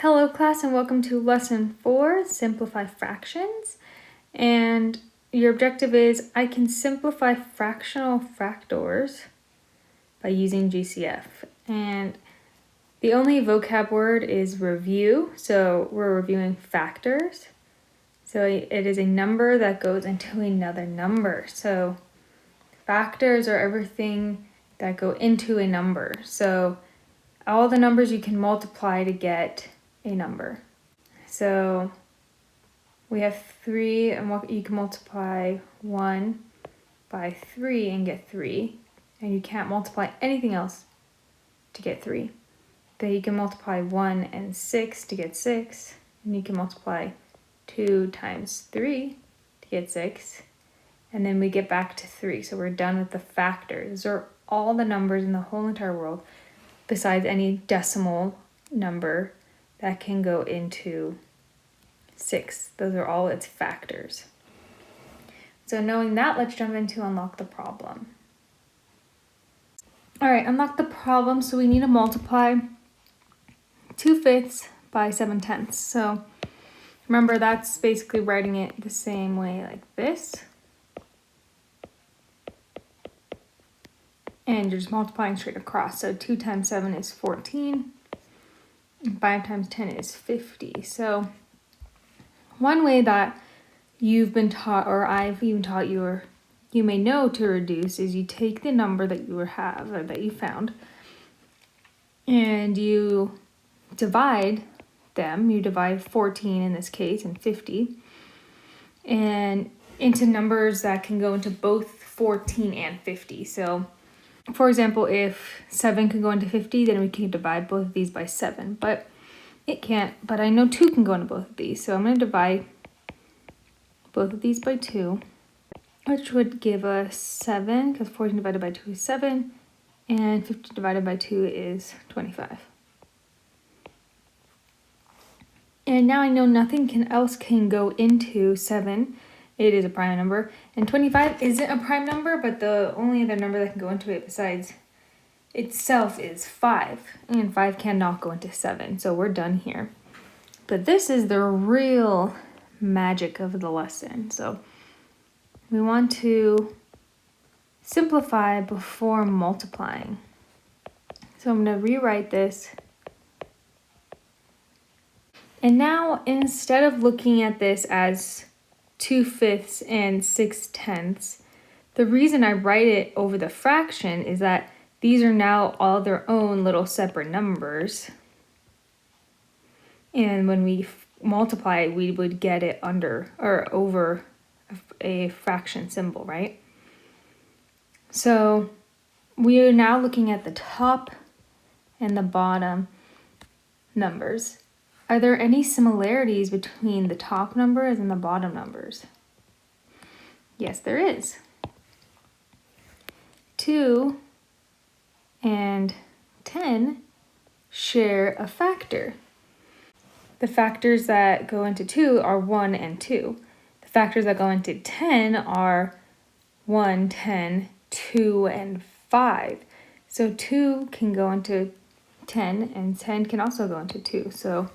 Hello class and welcome to lesson 4, simplify fractions. And your objective is I can simplify fractional factors by using GCF. And the only vocab word is review, so we're reviewing factors. So it is a number that goes into another number. So factors are everything that go into a number. So all the numbers you can multiply to get a number. So we have 3, and you can multiply 1 by 3 and get 3. And you can't multiply anything else to get 3. Then you can multiply 1 and 6 to get 6. And you can multiply 2 times 3 to get 6. And then we get back to 3. So we're done with the factors. Those are all the numbers in the whole entire world, besides any decimal number that can go into 6. Those are all its factors. So knowing that, let's jump into unlock the problem. All right, unlock the problem. So we need to multiply 2/5 by 7/10. So remember, that's basically writing it the same way like this. And you're just multiplying straight across. So 2 times 7 is 14. 5 times 10 is 50. So one way that you've been taught, or I've even taught you, or you may know to reduce, is you take the number that you have or that you found and you divide them. You divide 14 in this case and 50 and into numbers that can go into both 14 and 50. So for example, if 7 can go into 50, then we can divide both of these by 7. But it can't. But I know 2 can go into both of these. So I'm going to divide both of these by 2, which would give us 7, because 14 divided by 2 is 7, and 50 divided by 2 is 25. And now I know nothing else can go into 7. It is a prime number, and 25 isn't a prime number, but the only other number that can go into it besides itself is 5, and 5 cannot go into 7, so we're done here. But this is the real magic of the lesson. So we want to simplify before multiplying. So I'm going to rewrite this. And now, instead of looking at this as 2/5 and 6/10, the reason I write it over the fraction is that these are now all their own little separate numbers. And when we multiply, we would get it under or over a fraction symbol, right? So we are now looking at the top and the bottom numbers. Are there any similarities between the top numbers and the bottom numbers? Yes, there is. 2 and 10 share a factor. The factors that go into 2 are 1 and 2. The factors that go into 10 are 1, 10, 2, and 5. So 2 can go into 10, and 10 can also go into 2. So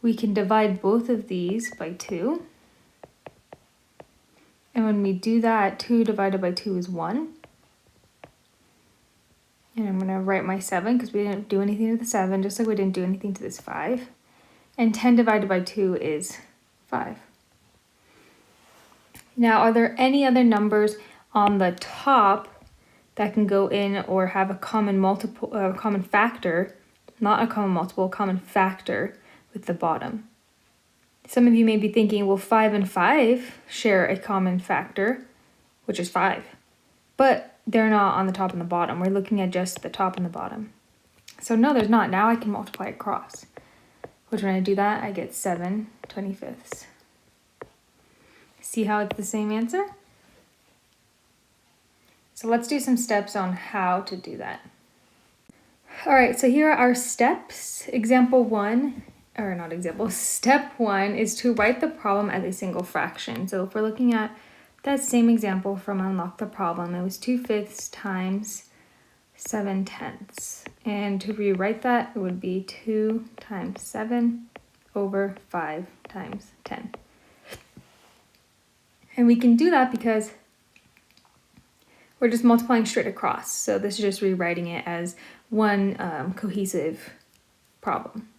we can divide both of these by 2. And when we do that, 2 divided by 2 is 1. And I'm going to write my 7 because we didn't do anything to the 7, just like we didn't do anything to this 5. And 10 divided by 2 is 5. Now, are there any other numbers on the top that can go in or have a common factor, not a common multiple, a common factor with the bottom? Some of you may be thinking, well, 5 and 5 share a common factor, which is 5. But they're not on the top and the bottom. We're looking at just the top and the bottom. So no, there's not. Now I can multiply across, which when I do that, I get 7/25. See how it's the same answer? So let's do some steps on how to do that. All right, so here are our steps. Step 1 is to write the problem as a single fraction. So if we're looking at that same example from Unlock the Problem, it was 2/5 times 7/10. And to rewrite that, it would be 2 times 7 over 5 times 10. And we can do that because we're just multiplying straight across. So this is just rewriting it as one cohesive problem.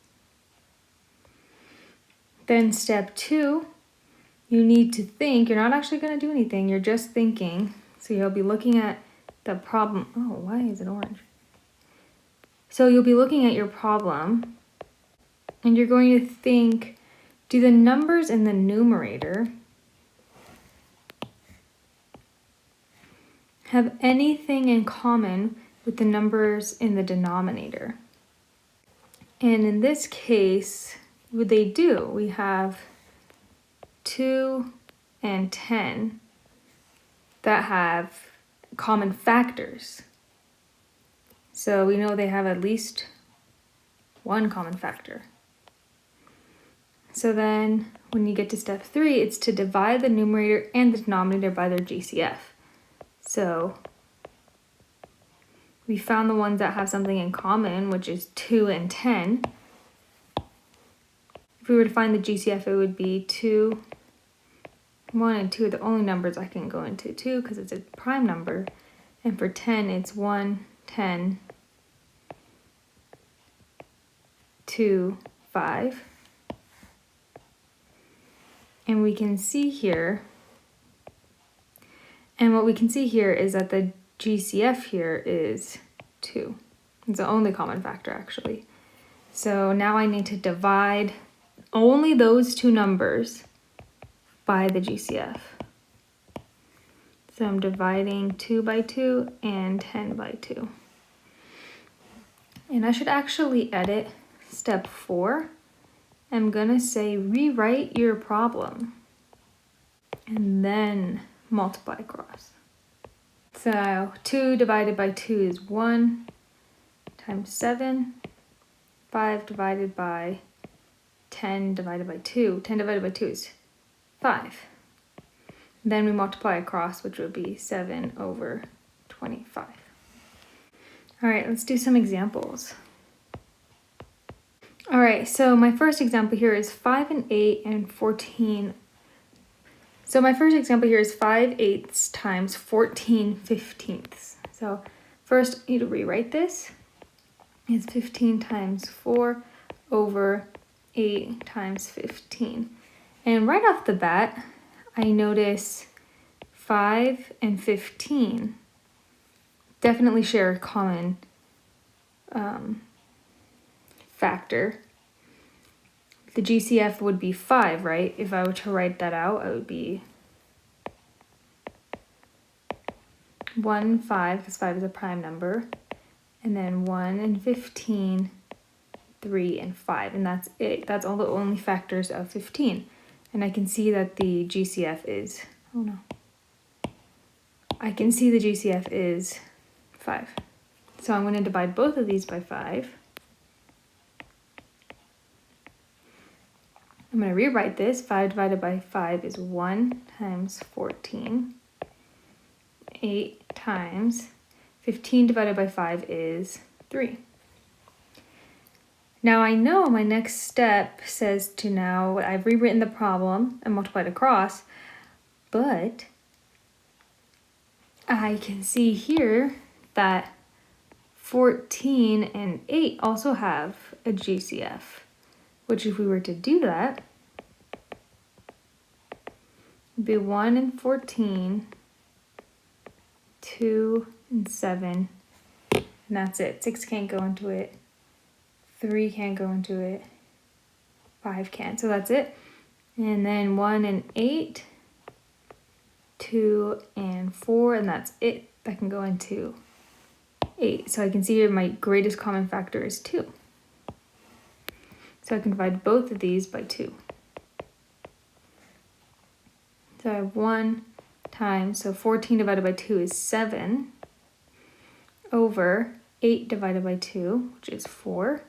Then step 2, you need to think. You're not actually going to do anything. You're just thinking. So you'll be looking at the problem. Oh, why is it orange? So you'll be looking at your problem and you're going to think, do the numbers in the numerator have anything in common with the numbers in the denominator? And in this case, what they do, we have 2 and 10 that have common factors. So we know they have at least one common factor. So then when you get to step 3, it's to divide the numerator and the denominator by their GCF. So we found the ones that have something in common, which is 2 and 10. If we were to find the GCF, it would be 2, 1 and 2 are the only numbers I can go into. 2 because it's a prime number, and for 10 it's 1, 10, 2, 5. And we can see here, and what we can see here is that the GCF here is 2. It's the only common factor actually. So now I need to divide only those two numbers by the GCF. So I'm dividing 2 by 2 and 10 by 2. And I should actually edit step 4. I'm gonna say rewrite your problem and then multiply across. So 2 divided by 2 is 1 times 7. 5 divided by 10 divided by 2. 10 divided by 2 is 5. Then we multiply across, which would be 7 over 25. All right, let's do some examples. All right, so my first example here is 5 and 8 and 14. So my first example here is 5/8 times 14/15. So first, I need to rewrite this. It's 15 times 4 over 8 times 15. And right off the bat, I notice 5 and 15 definitely share a common factor. The GCF would be 5, right? If I were to write that out, it would be 1, 5, because 5 is a prime number, and then 1 and 15, 3 and 5, and that's it. That's all the only factors of 15. And I can see that the GCF is, oh no. I can see the GCF is 5. So I'm going to divide both of these by 5. I'm going to rewrite this. 5 divided by 5 is 1 times 14. 8 times 15 divided by 5 is 3. Now I know my next step says to now, I've rewritten the problem and multiplied across, but I can see here that 14 and 8 also have a GCF, which if we were to do that, would be 1 and 14, 2 and 7, and that's it. 6 can't go into it, 3 can't go into it, 5 can't, so that's it. And then 1 and 8, 2 and 4, and that's it. That can go into 8. So I can see here my greatest common factor is 2. So I can divide both of these by 2. So I have 1 times, so 14 divided by 2 is 7, over 8 divided by 2, which is 4.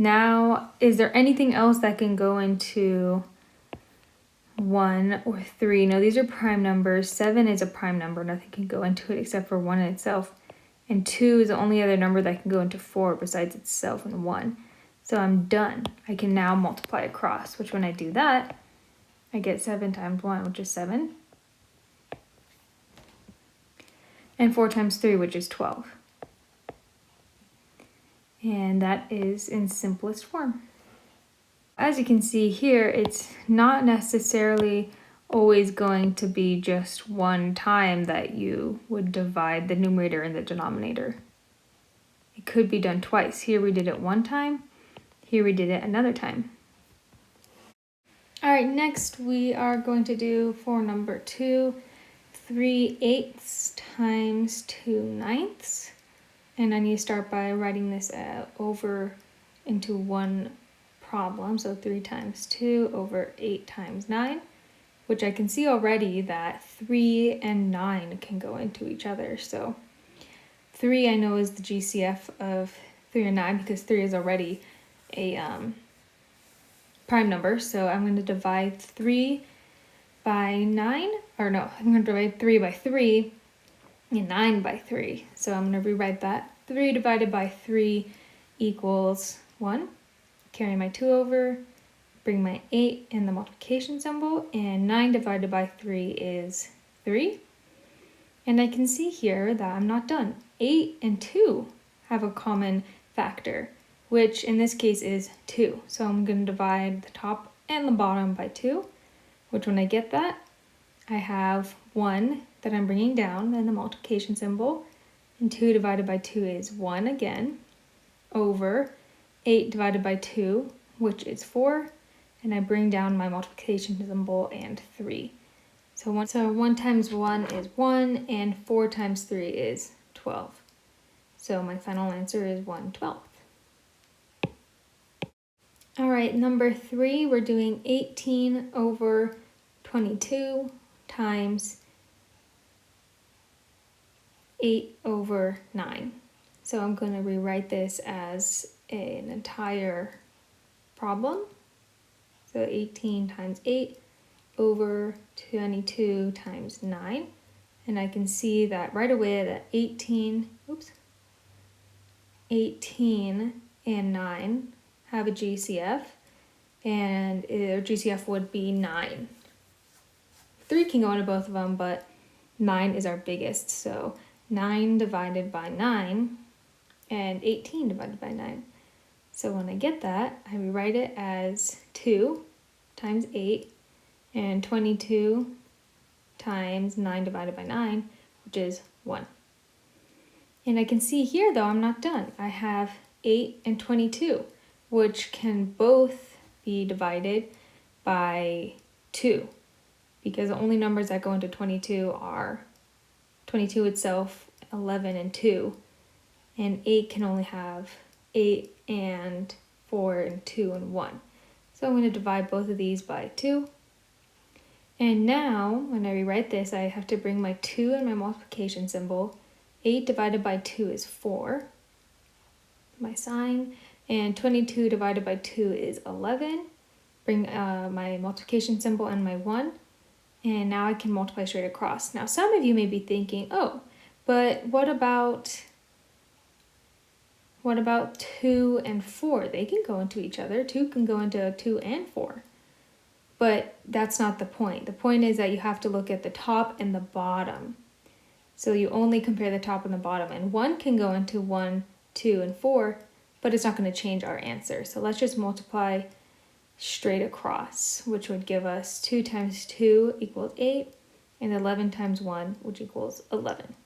Now, is there anything else that can go into 1 or 3? No, these are prime numbers. 7 is a prime number. Nothing can go into it except for 1 in itself. And 2 is the only other number that can go into 4 besides itself and 1. So I'm done. I can now multiply across, which when I do that, I get 7 times 1, which is 7. And 4 times 3, which is 12. And that is in simplest form. As you can see here, it's not necessarily always going to be just one time that you would divide the numerator and the denominator. It could be done twice. Here we did it one time, here we did it another time. All right, next we are going to do for number 2, 3/8 times 2/9. And I need to start by writing this over into one problem. So 3 times 2 over 8 times 9, which I can see already that 3 and 9 can go into each other. So 3 I know is the GCF of 3 and 9 because 3 is already a prime number. So I'm going to divide 3 by 9, or no, I'm going to divide 3 by 3 and 9 by 3. So I'm going to rewrite that. 3 divided by 3 equals 1. Carry my 2 over, bring my 8 in the multiplication symbol, and 9 divided by 3 is 3. And I can see here that I'm not done. 8 and 2 have a common factor, which in this case is 2. So I'm going to divide the top and the bottom by 2, which when I get that, I have 1 that I'm bringing down in the multiplication symbol, and 2 divided by 2 is 1 again, over 8 divided by 2, which is 4, and I bring down my multiplication symbol and 3. So 1 times 1 is 1, and 4 times 3 is 12. So my final answer is 1/12. All right, number 3, we're doing 18 over 22 times 8 over 9. So I'm going to rewrite this as an entire problem. So 18 times 8 over 22 times 9. And I can see that right away that 18 and 9 have a GCF, and their GCF would be 9. 3 can go into both of them, but 9 is our biggest. So 9 divided by 9 and 18 divided by 9. So when I get that, I rewrite it as 2 times 8 and 22 times 9 divided by 9, which is 1. And I can see here, though, I'm not done. I have 8 and 22, which can both be divided by 2, because the only numbers that go into 22 are 22 itself, 11 and 2, and 8 can only have 8 and 4 and 2 and 1. So I'm going to divide both of these by 2. And now, when I rewrite this, I have to bring my 2 in my multiplication symbol. 8 divided by 2 is 4, my sign, and 22 divided by 2 is 11. Bring my multiplication symbol and my 1, and now I can multiply straight across. Now, some of you may be thinking, oh, but what about 2 and 4? They can go into each other. 2 can go into 2 and 4. But that's not the point. The point is that you have to look at the top and the bottom. So you only compare the top and the bottom. And 1 can go into 1, 2, and 4, but it's not going to change our answer. So let's just multiply straight across, which would give us 2 times 2 equals 8, and 11 times 1, which equals 11.